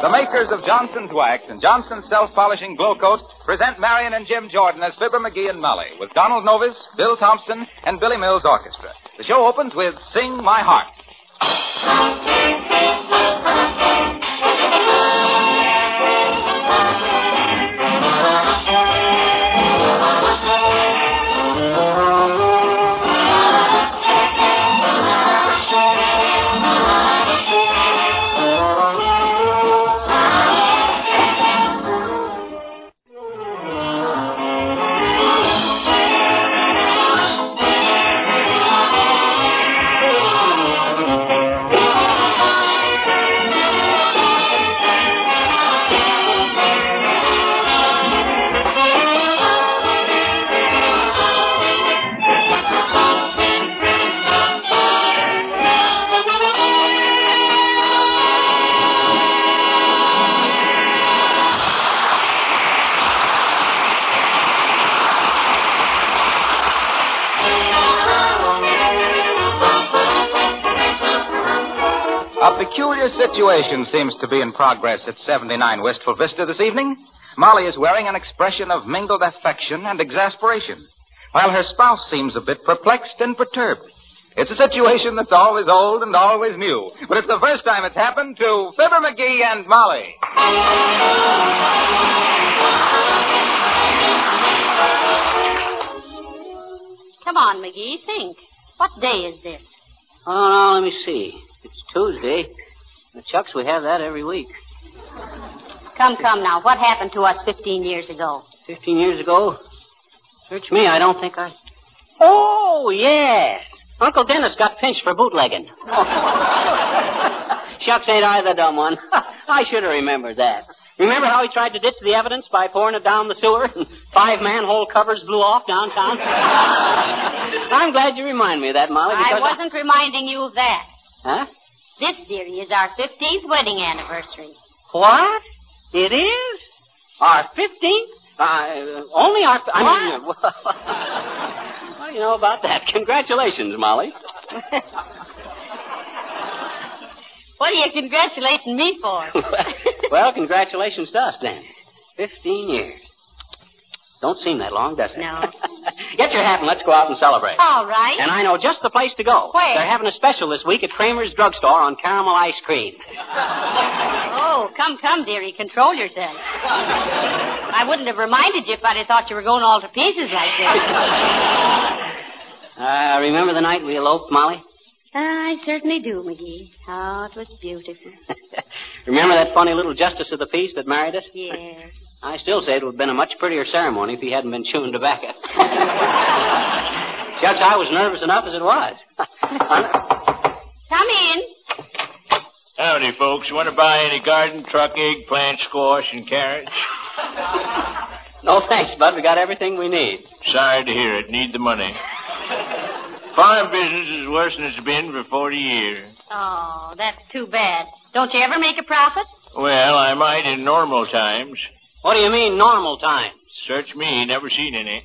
The makers of Johnson's Wax and Johnson's Self-Polishing Glow Coat present Marion and Jim Jordan as Fibber McGee and Molly with Donald Novis, Bill Thompson, and Billy Mills Orchestra. The show opens with Sing My Heart. A peculiar situation seems to be in progress at 79 Wistful Vista this evening. Molly is wearing an expression of mingled affection and exasperation, while her spouse seems a bit perplexed and perturbed. It's a situation that's always old and always new, but it's the first time it's happened to Fibber McGee and Molly. Come on, McGee, think. What day is this? Oh, no, let me see. It's Tuesday. The Chucks, we have that every week. Come now. What happened to us 15 years ago? 15 years ago? Search me, I don't think I... Oh, yes. Uncle Dennis got pinched for bootlegging. Shucks, ain't I the dumb one? I should have remembered that. Remember how he tried to ditch the evidence by pouring it down the sewer and 5 manhole covers blew off downtown? I'm glad you remind me of that, Molly. I wasn't reminding you of that. Huh? This, dearie, is our 15th wedding anniversary. What? It is? Our 15th? Only our... I mean... What do you know about that? Congratulations, Molly. What are you congratulating me for? Well, congratulations to us, then. 15 years. Don't seem that long, does it? No. Get your hat and let's go out and celebrate. All right. And I know just the place to go. Where? They're having a special this week at Kramer's Drugstore on caramel ice cream. Oh, come, dearie. Control yourself. I wouldn't have reminded you if I'd have thought you were going all to pieces like this. Remember the night we eloped, Molly? I certainly do, McGee. Oh, it was beautiful. Remember that funny little justice of the peace that married us? Yes. I still say it would have been a much prettier ceremony if he hadn't been chewing tobacco. Judge, I was nervous enough as it was. Come in. Howdy, folks. Want to buy any garden, truck, eggplant, squash, and carrots? No, thanks, Bud. We got everything we need. Sorry to hear it. Need the money. Farm business is worse than it's been for 40 years. Oh, that's too bad. Don't you ever make a profit? Well, I might in normal times. What do you mean, normal times? Search me. Never seen any.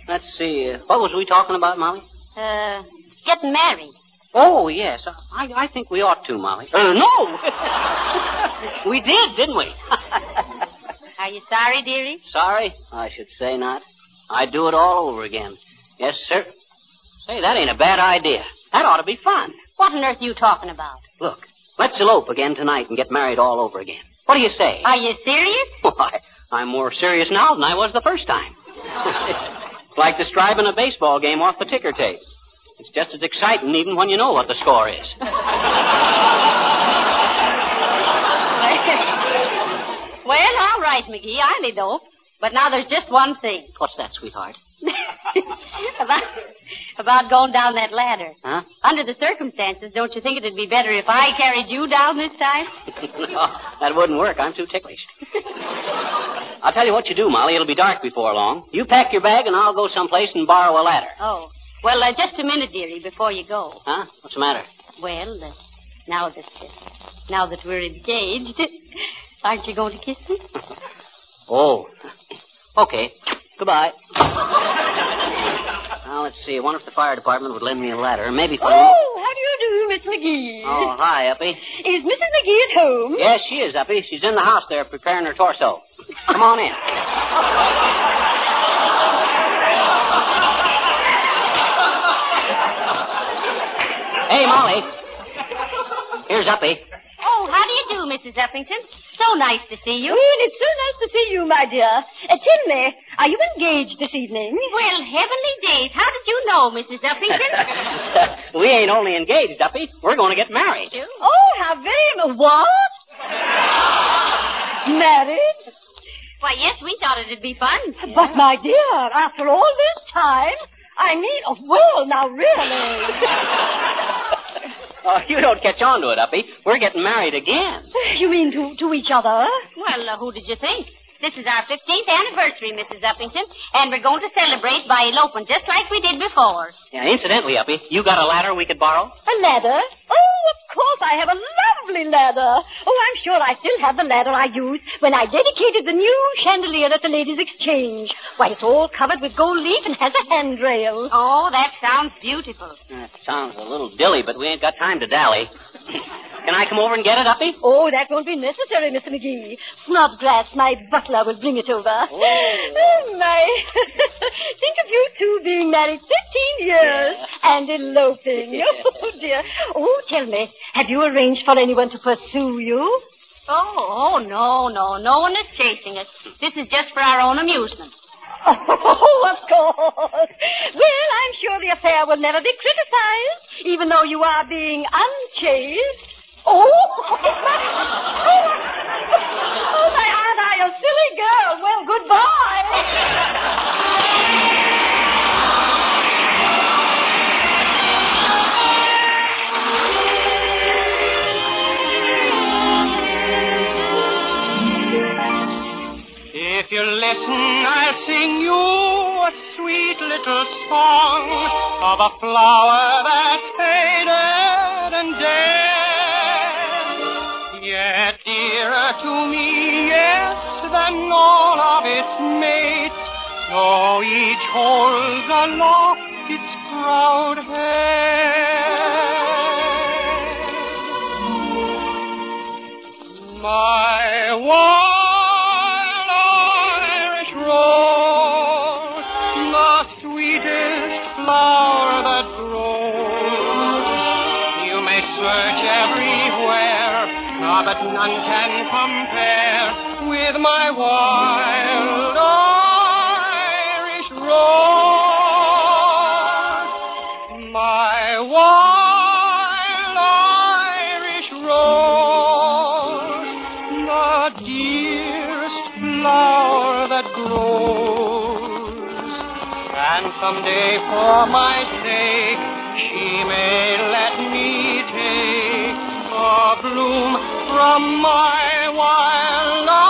Let's see. What was we talking about, Molly? Getting married. Oh, yes. I think we ought to, Molly. No! We did, didn't we? Are you sorry, dearie? Sorry? I should say not. I'd do it all over again. Yes, sir. Say, that ain't a bad idea. That ought to be fun. What on earth are you talking about? Look, let's elope again tonight and get married all over again. What do you say? Are you serious? Why, I'm more serious now than I was the first time. It's like describing a baseball game off the ticker tape. It's just as exciting even when you know what the score is. Well, all right, McGee, I don't. But now there's just one thing. What's that, sweetheart? About going down that ladder. Huh? Under the circumstances, don't you think it'd be better if I carried you down this time? No, that wouldn't work. I'm too ticklish. I'll tell you what you do, Molly. It'll be dark before long. You pack your bag, and I'll go someplace and borrow a ladder. Oh. Well, just a minute, dearie, before you go. Huh? What's the matter? Well, now that we're engaged, aren't you going to kiss me? Oh. Okay. Goodbye. Now, let's see. I wonder if the fire department would lend me a ladder. Maybe... Oh, how do you do, Miss McGee? McGee. Oh, hi, Uppy. Is Mrs. McGee at home? Yes, she is, Uppy. She's in the house there preparing her torso. Come on in. Hey, Molly. Here's Uppy. Oh, how do you do, Mrs. Uppington? So nice to see you. Oh, and it's so nice to see you, my dear. Tell me, are you engaged this evening? Well, heavenly days. How did you know, Mrs. Uppington? We ain't only engaged, Uppy. We're going to get married. Oh, how very... What? Married? Why, yes, we thought it'd be fun. But, my dear, after all this time, I mean, oh, well, now, really. Oh, you don't catch on to it, Uppy. We're getting married again. You mean to each other? Well, who did you think? This is our 15th anniversary, Mrs. Uppington, and we're going to celebrate by eloping just like we did before. Yeah, incidentally, Uppy, you got a ladder we could borrow? A ladder? Oh, of course, I have a lovely ladder. Oh, I'm sure I still have the ladder I used when I dedicated the new chandelier at the Ladies' Exchange. Why, it's all covered with gold leaf and has a handrail. Oh, that sounds beautiful. That sounds a little dilly, but we ain't got time to dally. Can I come over and get it, Uppy? Oh, that won't be necessary, Mr. McGee. Snodgrass, my butler, will bring it over. Oh, my. Think of you two being married 15 years and eloping. Oh, dear. Oh, tell me, have you arranged for anyone to pursue you? Oh, no. No one is chasing us. This is just for our own amusement. Oh, of course. Well, I'm sure the affair will never be criticized, even though you are being unchaste. Oh, my Aunt, I a silly girl. Well, goodbye. If you listen, I'll sing you a sweet little song of a flower that's faded and dead, yet dearer to me, yes, than all of its mates, though each holds aloft its proud head. My wild Irish rose, the sweetest flower that grows. You may search everywhere, but none can compare with my wild Irish rose. My wild Irish rose, the dearest flower that grows. And someday for my sake she may let me take a bloom from my wild Irish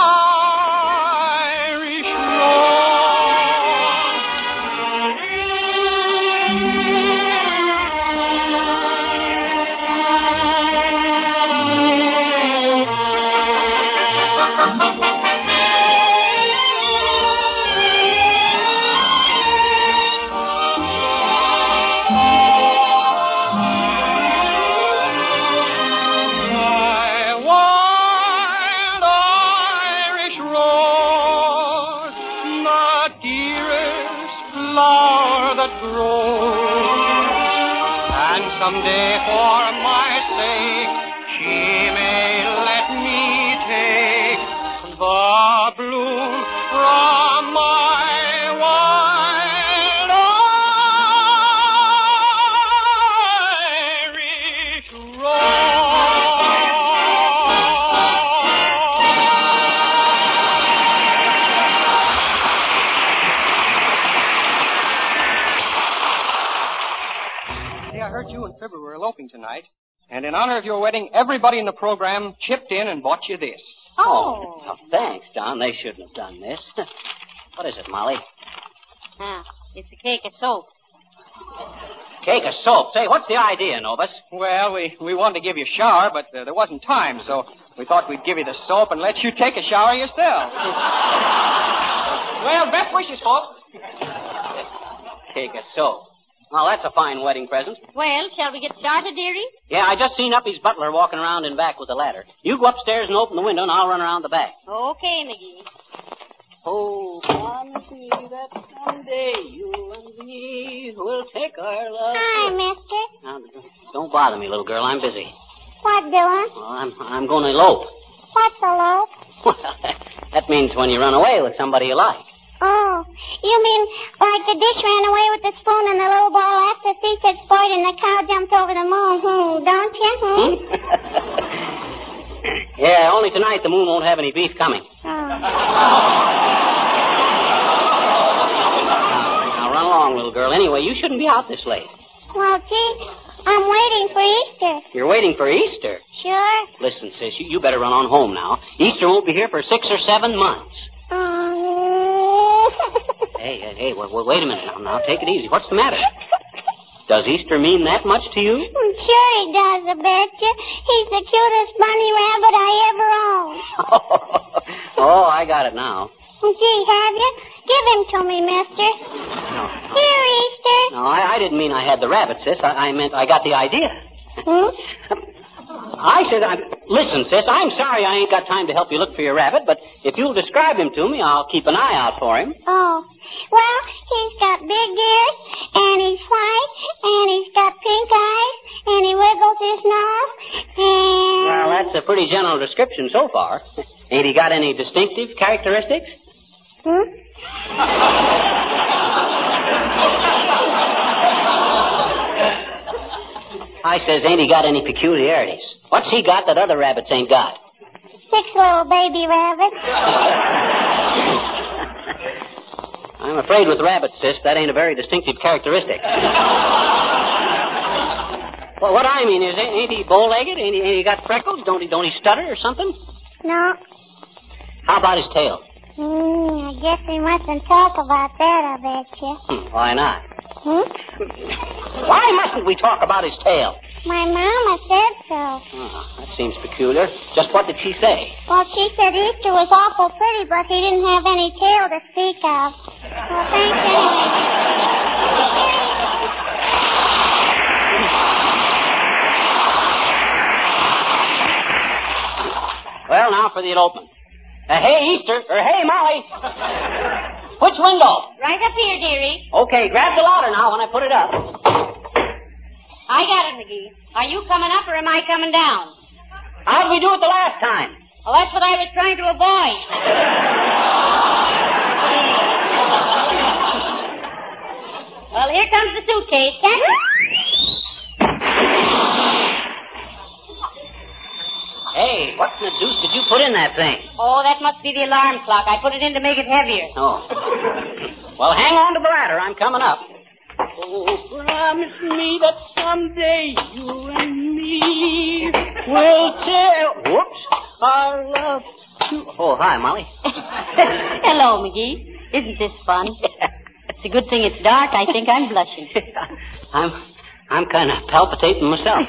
someday for my sake she may let me take the bloom from my wild Irish I heard you and Fibber were eloping tonight. And in honor of your wedding, everybody in the program chipped in and bought you this. Oh, thanks, Don. They shouldn't have done this. What is it, Molly? It's a cake of soap. Cake of soap. Say, what's the idea, Novus? Well, we wanted to give you a shower, but there wasn't time, so we thought we'd give you the soap and let you take a shower yourself. Well, best wishes, folks. Cake of soap. Well, that's a fine wedding present. Well, shall we get started, dearie? Yeah, I just seen Uppy's butler walking around in back with a ladder. You go upstairs and open the window, and I'll run around the back. Okay, McGee. Oh, promise me that someday you and me will take our love. Hi, mister. Now, don't bother me, little girl. I'm busy. What doing? Well, I'm going to elope. What's a lope? Well, that means when you run away with somebody you like. Oh, you mean like the dish ran away with the spoon and the little ball after the feast had spoiled and the cow jumped over the moon, don't you? Yeah, only tonight the moon won't have any beef coming. Oh. Now, run along, little girl. Anyway, you shouldn't be out this late. Well, gee, I'm waiting for Easter. You're waiting for Easter? Sure. Listen, sis, you better run on home now. Easter won't be here for 6 or 7 months. Hey, wait a minute now. Take it easy. What's the matter? Does Easter mean that much to you? Sure he does, I betcha. He's the cutest bunny rabbit I ever owned. Oh, I got it now. Gee, have you? Give him to me, mister. No. Here, Easter. No, I didn't mean I had the rabbit, sis. I meant I got the idea. I said, listen, sis, I'm sorry I ain't got time to help you look for your rabbit, but if you'll describe him to me, I'll keep an eye out for him. Oh, well, he's got big ears, and he's white, and he's got pink eyes, and he wiggles his nose, and... Well, that's a pretty general description so far. Ain't he got any distinctive characteristics? I says, ain't he got any peculiarities? What's he got that other rabbits ain't got? 6 little baby rabbits. I'm afraid with rabbits, sis, that ain't a very distinctive characteristic. Well, what I mean is, ain't he bow-legged? Ain't he got freckles? Don't he stutter or something? No. How about his tail? I guess we mustn't talk about that, I betcha. Why not? Why mustn't we talk about his tail? My mama said so. Oh, that seems peculiar. Just what did she say? Well, she said Easter was awful pretty, but he didn't have any tail to speak of. Well, thanks anyway. Well, now for the elopement. Hey, Easter, or hey, Molly. Which window? Right up here, dearie. Okay, grab the ladder now when I put it up. I got it, McGee. Are you coming up or am I coming down? How did we do it the last time? Well, that's what I was trying to avoid. Well, here comes the suitcase. Hey, what in the deuce did you put in that thing? Oh, that must be the alarm clock. I put it in to make it heavier. Oh. Well, hang on to the ladder. I'm coming up. Oh, promise me that someday you and me will tell. Whoops. Our love to... Oh, hi, Molly. Hello, McGee. Isn't this fun? It's a good thing it's dark. I think I'm blushing. I'm kind of palpitating myself.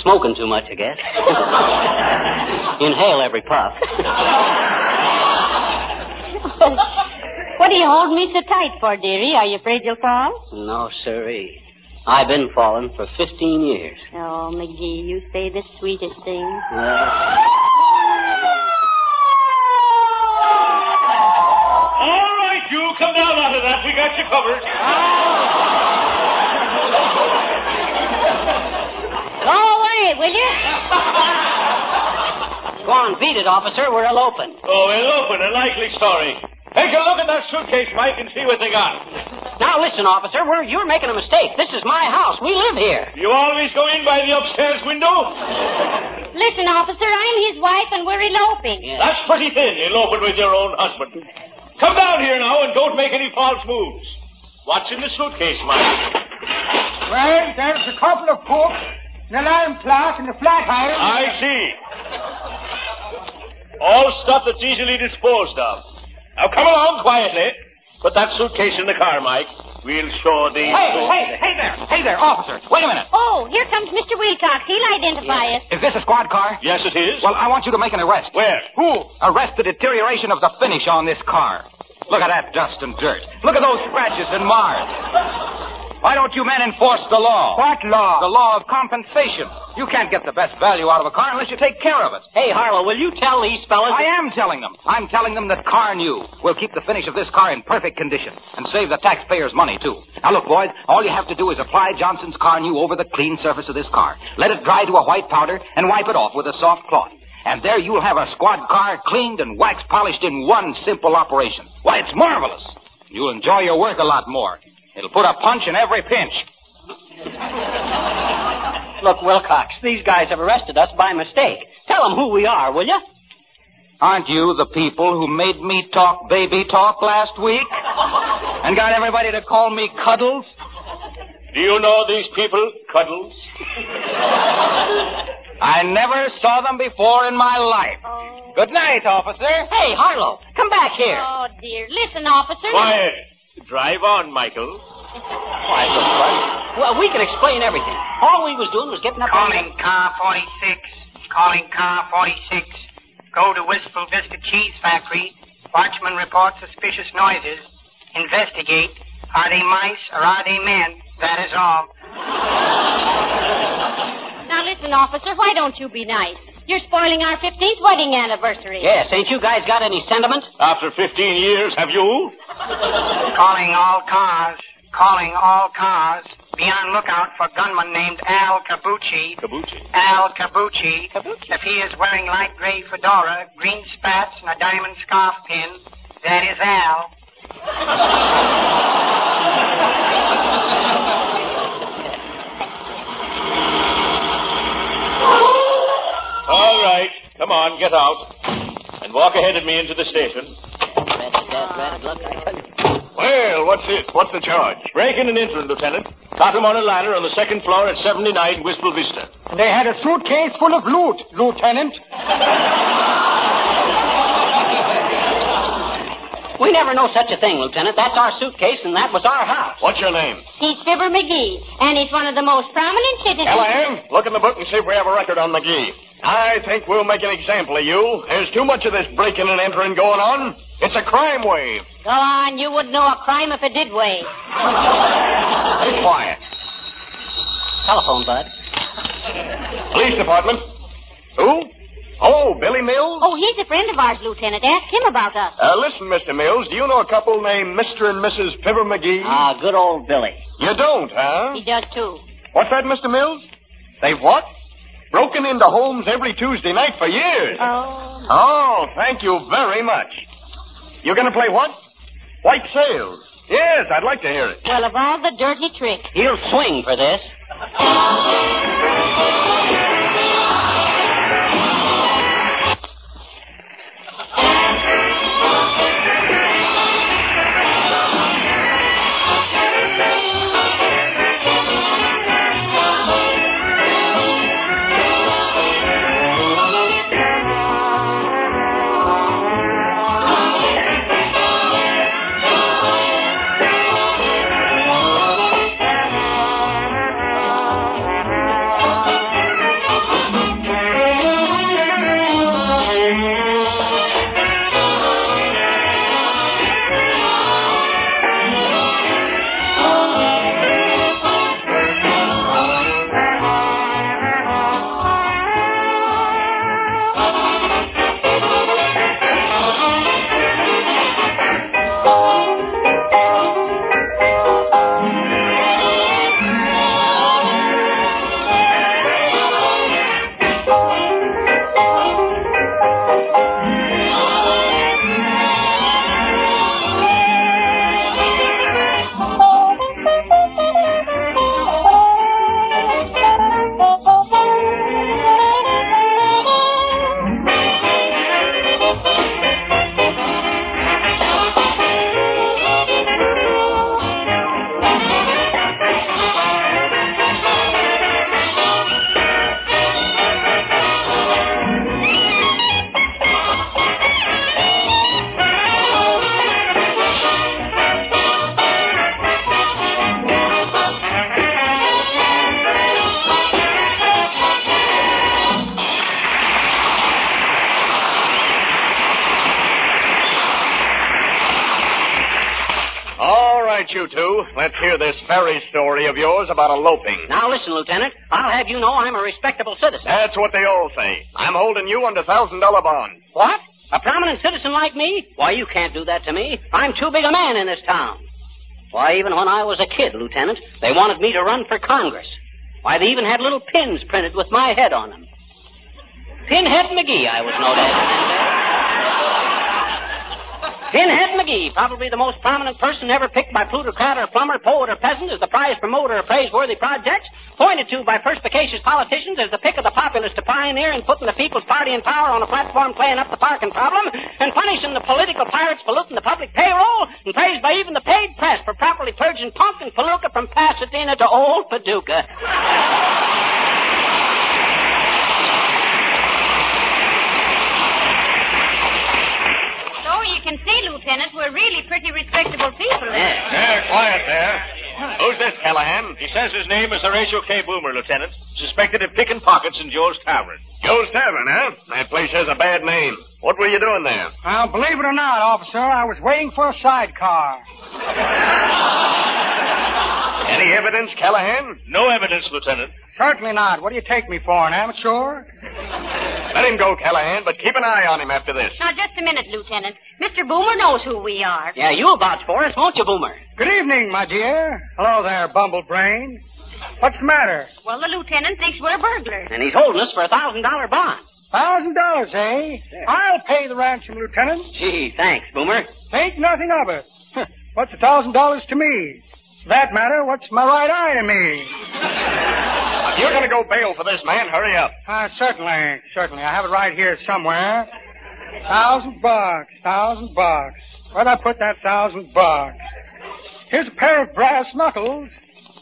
Smoking too much, I guess. Inhale every puff. What do you hold me so tight for, dearie? Are you afraid you'll fall? No, sirree. I've been falling for 15 years. Oh, McGee, you say the sweetest things. All right, you come down out of that. We got you covered. Go away, will you? Go on, beat it, officer. We're eloping. Oh, eloping, a likely story. Take a look at that suitcase, Mike, and see what they got. Now, listen, officer. You're making a mistake. This is my house. We live here. You always go in by the upstairs window? Listen, officer, I'm his wife, and we're eloping. Yeah. That's pretty thin, eloping with your own husband. Come down here now and don't make any false moves. What's in the suitcase, Mike? Well, there's a couple of books, an alarm clock, and a flat iron. I see. All stuff that's easily disposed of. Now, come along quietly. Put that suitcase in the car, Mike. We'll show the... Hey there, officer. Wait a minute. Oh, here comes Mr. Wilcox. He'll identify us. Is this a squad car? Yes, it is. Well, I want you to make an arrest. Where? Who? Arrest the deterioration of the finish on this car. Look at that dust and dirt. Look at those scratches and mars. Why don't you men enforce the law? What law? The law of compensation. You can't get the best value out of a car unless you take care of it. Hey, Harlow, will you tell these fellas... I am telling them. I'm telling them that Car New will keep the finish of this car in perfect condition and save the taxpayers money, too. Now, look, boys, all you have to do is apply Johnson's Car New over the clean surface of this car. Let it dry to a white powder and wipe it off with a soft cloth. And there you'll have a squad car cleaned and wax polished in one simple operation. Why, it's marvelous. You'll enjoy your work a lot more. It'll put a punch in every pinch. Look, Wilcox, these guys have arrested us by mistake. Tell them who we are, will you? Aren't you the people who made me talk baby talk last week? And got everybody to call me Cuddles? Do you know these people, Cuddles? I never saw them before in my life. Oh. Good night, officer. Hey, Harlow, come back here. Oh, dear. Listen, officer. Quiet. Drive on, Michael. Why, look, Bud. Well, we can explain everything. All we was doing was getting up... Calling car 46. Calling car 46. Go to Wistful Vista Cheese Factory. Watchman reports suspicious noises. Investigate. Are they mice or are they men? That is all. Now, listen, officer, why don't you be nice? You're spoiling our 15th wedding anniversary. Yes, ain't you guys got any sentiment? After 15 years, have you? Calling all cars. Calling all cars. Be on lookout for gunman named Al Cabucci. Cabucci. Al Cabucci. If he is wearing light gray fedora, green spats, and a diamond scarf pin, that is Al. All right. Come on, get out. And walk ahead of me into the station. Well, what's it? What's the charge? Breaking and entering, Lieutenant. Caught him on a ladder on the second floor at 79 Wistful Vista. They had a suitcase full of loot, Lieutenant. We never know such a thing, Lieutenant. That's our suitcase, and that was our house. What's your name? He's Fibber McGee, and he's one of the most prominent citizens. Callahan, look in the book and see if we have a record on McGee. I think we'll make an example of you. There's too much of this breaking and entering going on. It's a crime wave. Go on, you wouldn't know a crime if it did wave. Be quiet. Telephone, Bud. Police department. Who? Oh, Billy Mills? Oh, he's a friend of ours, Lieutenant. Ask him about us. Listen, Mr. Mills, do you know a couple named Mr. and Mrs. Fibber McGee? Ah, good old Billy. You don't, huh? He does, too. What's that, Mr. Mills? They've what? Broken into homes every Tuesday night for years. Oh. Oh, thank you very much. You're going to play what? White Sails. Yes, I'd like to hear it. Well, of all the dirty tricks. He'll swing for this. you. Let's hear this fairy story of yours about eloping. Now, listen, Lieutenant. I'll have you know I'm a respectable citizen. That's what they all say. I'm holding you under $1,000 bond. What? A prominent citizen like me? Why, you can't do that to me. I'm too big a man in this town. Why, even when I was a kid, Lieutenant, they wanted me to run for Congress. Why, they even had little pins printed with my head on them. Pinhead McGee, I was known as. Pinhead McGee, probably the most prominent person ever picked by plutocrat or plumber, poet or peasant as the prize promoter of praiseworthy projects, pointed to by perspicacious politicians as the pick of the populace to pioneer in putting the People's Party in power on a platform playing up the parking problem, and punishing the political pirates polluting the public payroll, and praised by even the paid press for properly purging punk and palooka from Pasadena to old Paducah. You can see, Lieutenant, we're really pretty respectable people. Yeah, quiet there. Who's this, Callahan? He says his name is Horatio K. Boomer, Lieutenant. Suspected of picking pockets in Joe's Tavern. Joe's Tavern, huh? That place has a bad name. What were you doing there? Well, believe it or not, officer, I was waiting for a sidecar. Any evidence, Callahan? No evidence, Lieutenant. Certainly not. What do you take me for, an amateur? Let him go, Callahan, but keep an eye on him after this. Now, just a minute, Lieutenant. Mr. Boomer knows who we are. Yeah, you'll vouch for us, won't you, Boomer? Good evening, my dear. Hello there, Bumblebrain. What's the matter? Well, the lieutenant thinks we're burglars. And he's holding us for a $1,000 bond. $1,000, eh? Yeah. I'll pay the ransom, Lieutenant. Gee, thanks, Boomer. Think nothing of it. What's $1,000 to me? For that matter, what's my right eye to me? If you're going to go bail for this man, hurry up. Certainly. I have it right here somewhere. $1,000. $1,000. Where'd I put that $1,000? Here's a pair of brass knuckles.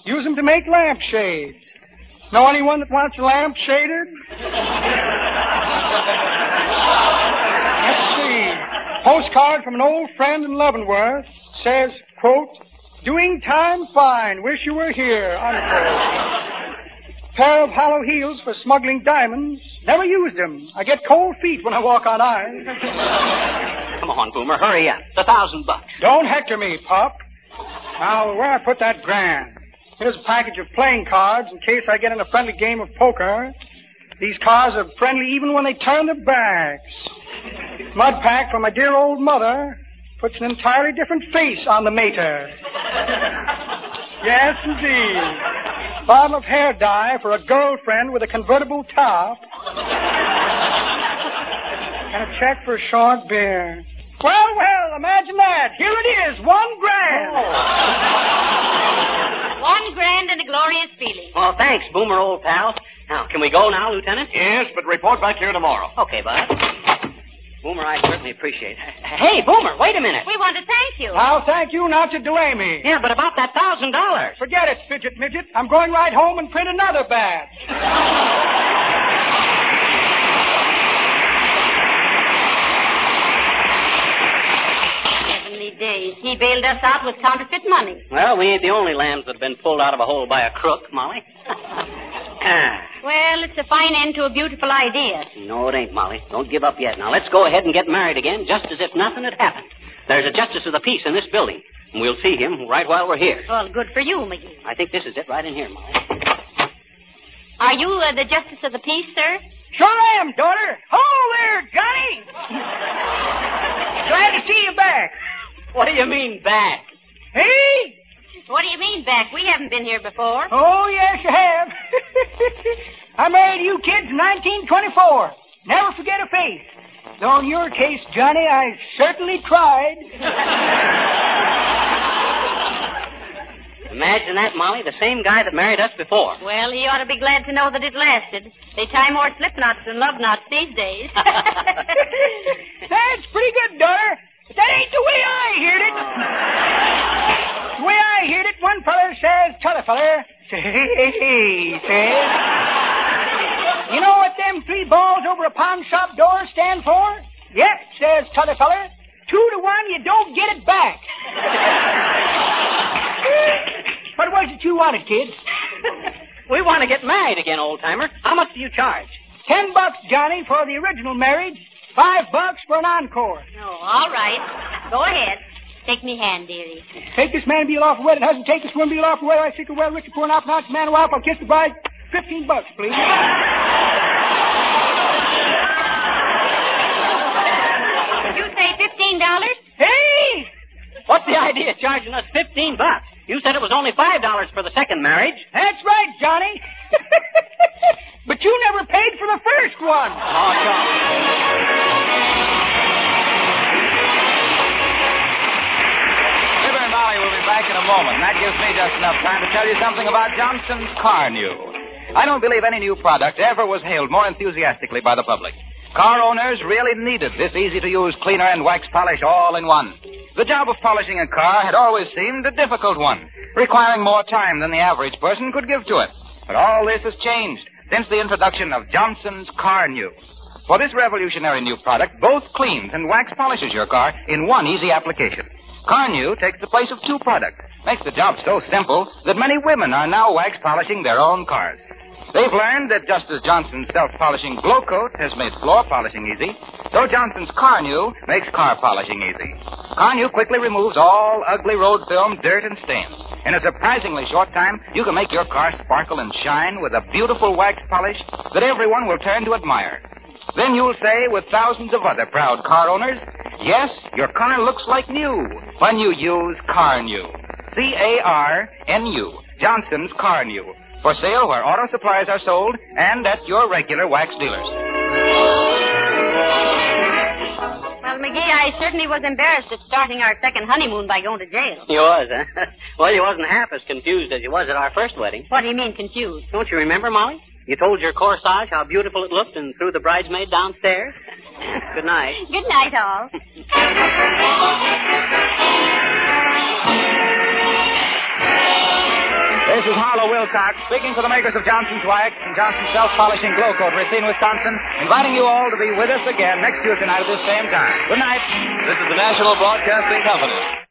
Use them to make lampshades. Know anyone that wants a lamp shaded? Let's see. Postcard from an old friend in Leavenworth. Says, quote, doing time fine. Wish you were here, unquote. Pair of hollow heels for smuggling diamonds. Never used them. I get cold feet when I walk on ice. Come on, Boomer, hurry up. It's $1,000. Don't hector me, pup. Now, where I put that grand? Here's a package of playing cards in case I get in a friendly game of poker. These cards are friendly even when they turn their backs. Mud pack for my dear old mother. Puts an entirely different face on the mater. Yes, indeed. Bottle of hair dye for a girlfriend with a convertible top. And a check for a short beer. Well, imagine that. Here it is, $1,000. $1,000 and a glorious feeling. Well, thanks, Boomer, old pal. Now, can we go now, Lieutenant? Yes, but report back here tomorrow. Okay, bud. Boomer, I certainly appreciate it. Hey, Boomer, wait a minute. We want to thank you. I'll thank you not to delay me. Yeah, but about that $1,000. Forget it, Fidget Midget. I'm going right home and print another batch. Heavenly days. He bailed us out with counterfeit money. Well, we ain't the only lambs that have been pulled out of a hole by a crook, Molly. Well, it's a fine end to a beautiful idea. No, it ain't, Molly. Don't give up yet. Now, let's go ahead and get married again, just as if nothing had happened. There's a justice of the peace in this building, and we'll see him right while we're here. Well, good for you, McGee. I think this is it right in here, Molly. Are you the justice of the peace, sir? Sure am, daughter. Hello there, Johnny. Glad to see you back. What do you mean, back? Hey? What do you mean, back? We haven't been here before. Oh, yes, you have. I married you kids in 1924. Never forget a face. Though in your case, Johnny, I certainly tried. Imagine that, Molly, the same guy that married us before. Well, he ought to be glad to know that it lasted. They tie more slip knots than love knots these days. That's pretty good, daughter. But that ain't the way I heard it. The way I heard it, one feller says to the feller, says, you know what them 3 balls over a pawn shop door stand for? Yep, says to the feller, 2 to 1, you don't get it back. What was it you wanted, kids? We want to get married again, old-timer. How much do you charge? $10, Johnny, for the original marriage. $5 for an encore. Oh, all right. Go ahead. Take me hand, dearie. Take this man beal off a wedding husband. Take this woman beal off a wedding. I sick of well, Richard pouring out now. Man, a wife. I'll kiss the bride. $15, please. Did you say $15? Hey! What's the idea of charging us $15? You said it was only $5 for the second marriage. That's right, Johnny. But you never paid for the first one. Oh, Fibber and Molly will be back in a moment. That gives me just enough time to tell you something about Johnson's Car New. I don't believe any new product ever was hailed more enthusiastically by the public. Car owners really needed this easy-to-use cleaner and wax polish all in one. The job of polishing a car had always seemed a difficult one, requiring more time than the average person could give to it. But all this has changed since the introduction of Johnson's Car New. For this revolutionary new product both cleans and wax polishes your car in one easy application. Car New takes the place of two products, makes the job so simple that many women are now wax polishing their own cars. They've learned that just as Johnson's self-polishing Glow Coat has made floor polishing easy, so Johnson's Car New makes car polishing easy. Car New quickly removes all ugly road film, dirt, and stains. In a surprisingly short time, you can make your car sparkle and shine with a beautiful wax polish that everyone will turn to admire. Then you'll say, with thousands of other proud car owners, yes, your car looks like new when you use Car New. C-A-R-N-U, Johnson's Car New. For sale where auto supplies are sold and at your regular wax dealers. Well, McGee, I certainly was embarrassed at starting our second honeymoon by going to jail. You was, huh? Well, you wasn't half as confused as you was at our first wedding. What do you mean, confused? Don't you remember, Molly? You told your corsage how beautiful it looked and threw the bridesmaid downstairs. Good night. Good night, all. This is Harlow Wilcox, speaking for the makers of Johnson's Wax and Johnson's Self-Polishing Glow Coat, Racine, Wisconsin, inviting you all to be with us again next Tuesday night at this same time. Good night. This is the National Broadcasting Company.